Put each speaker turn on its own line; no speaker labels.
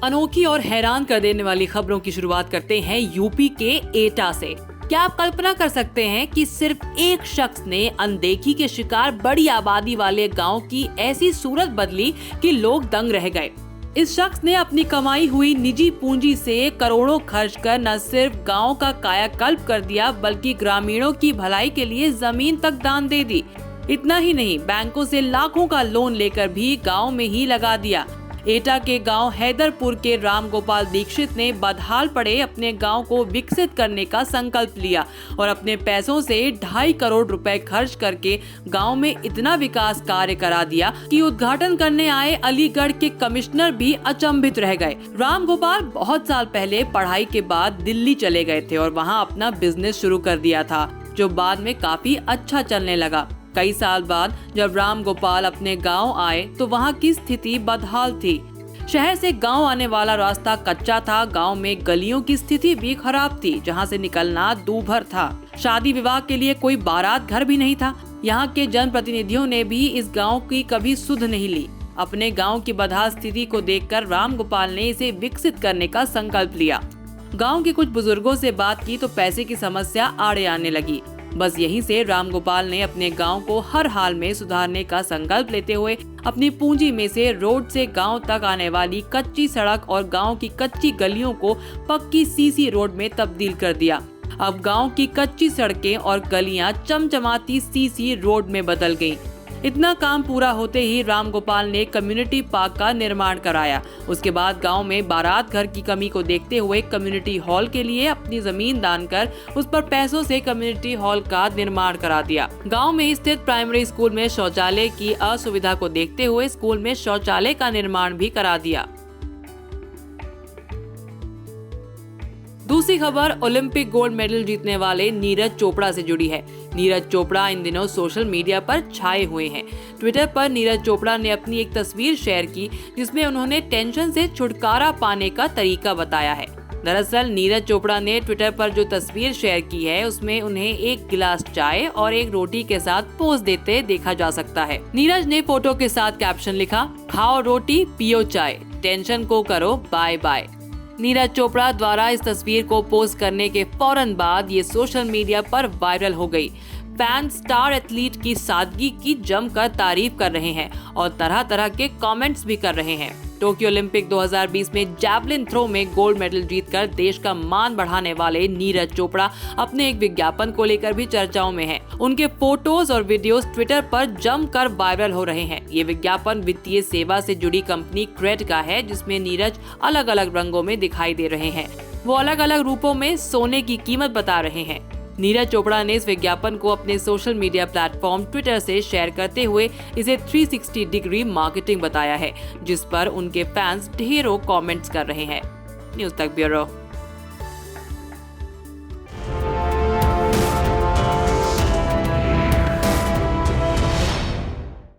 अनोखी और हैरान कर देने वाली खबरों की शुरुआत करते हैं यूपी के एटा से। क्या आप कल्पना कर सकते हैं कि सिर्फ एक शख्स ने अनदेखी के शिकार बड़ी आबादी वाले गांव की ऐसी सूरत बदली कि लोग दंग रह गए। इस शख्स ने अपनी कमाई हुई निजी पूंजी से करोड़ों खर्च कर न सिर्फ गांव का कायाकल्प कर दिया बल्कि ग्रामीणों की भलाई के लिए जमीन तक दान दे दी। इतना ही नहीं, बैंकों से लाखों का लोन लेकर भी गांव में ही लगा दिया। एटा के गांव हैदरपुर के रामगोपाल दीक्षित ने बदहाल पड़े अपने गांव को विकसित करने का संकल्प लिया और अपने पैसों से 2.5 करोड़ रुपए खर्च करके गांव में इतना विकास कार्य करा दिया कि उद्घाटन करने आए अलीगढ़ के कमिश्नर भी अचंभित रह गए। रामगोपाल बहुत साल पहले पढ़ाई के बाद दिल्ली चले गए थे और वहां अपना बिजनेस शुरू कर दिया था, जो बाद में काफी अच्छा चलने लगा। कई साल बाद जब रामगोपाल अपने गांव आए तो वहां की स्थिति बदहाल थी। शहर से गांव आने वाला रास्ता कच्चा था, गांव में गलियों की स्थिति भी खराब थी, जहां से निकलना दूभर था। शादी विवाह के लिए कोई बारात घर भी नहीं था। यहां के जनप्रतिनिधियों ने भी इस गांव की कभी सुध नहीं ली। अपने गांव की बदहाल स्थिति को देखकर रामगोपाल ने इसे विकसित करने का संकल्प लिया। गाँव के कुछ बुजुर्गों से बात की तो पैसे की समस्या आड़े आने लगी। बस यहीं से रामगोपाल ने अपने गांव को हर हाल में सुधारने का संकल्प लेते हुए अपनी पूंजी में से रोड से गांव तक आने वाली कच्ची सड़क और गांव की कच्ची गलियों को पक्की सीसी रोड में तब्दील कर दिया। अब गांव की कच्ची सड़कें और गलियां चमचमाती सीसी रोड में बदल गईं। इतना काम पूरा होते ही रामगोपाल ने कम्युनिटी पार्क का निर्माण कराया। उसके बाद गांव में बारात घर की कमी को देखते हुए कम्युनिटी हॉल के लिए अपनी जमीन दान कर उस पर पैसों से कम्युनिटी हॉल का निर्माण करा दिया। गांव में स्थित प्राइमरी स्कूल में शौचालय की असुविधा को देखते हुए स्कूल में शौचालय का निर्माण भी करा दिया। दूसरी खबर ओलंपिक गोल्ड मेडल जीतने वाले नीरज चोपड़ा से जुड़ी है। नीरज चोपड़ा इन दिनों सोशल मीडिया पर छाए हुए हैं। ट्विटर पर नीरज चोपड़ा ने अपनी एक तस्वीर शेयर की जिसमें उन्होंने टेंशन से छुटकारा पाने का तरीका बताया है। दरअसल नीरज चोपड़ा ने ट्विटर पर जो तस्वीर शेयर की है उसमें उन्हें एक गिलास चाय और एक रोटी के साथ पोज देते देखा जा सकता है। नीरज ने फोटो के साथ कैप्शन लिखा, खाओ रोटी पियो चाय, टेंशन को करो बाय बाय। नीरज चोपड़ा द्वारा इस तस्वीर को पोस्ट करने के फौरन बाद ये सोशल मीडिया पर वायरल हो गई। फैंस स्टार एथलीट की सादगी की जमकर तारीफ कर रहे हैं और तरह तरह के कमेंट्स भी कर रहे हैं। टोक्यो ओलंपिक 2020 में जैवलिन थ्रो में गोल्ड मेडल जीतकर देश का मान बढ़ाने वाले नीरज चोपड़ा अपने एक विज्ञापन को लेकर भी चर्चाओं में हैं। उनके फोटोज और वीडियोस ट्विटर पर जमकर वायरल हो रहे हैं। ये विज्ञापन वित्तीय सेवा से जुड़ी कंपनी क्रेड का है, जिसमें नीरज अलग अलग रंगों में दिखाई दे रहे हैं। वो अलग अलग रूपों में सोने की कीमत बता रहे हैं। नीरज चोपड़ा ने इस विज्ञापन को अपने सोशल मीडिया प्लेटफॉर्म ट्विटर से शेयर करते हुए इसे 360 डिग्री मार्केटिंग बताया है, जिस पर उनके फैंस ढेरों कमेंट्स कर रहे हैं। न्यूज़ तक ब्यूरो।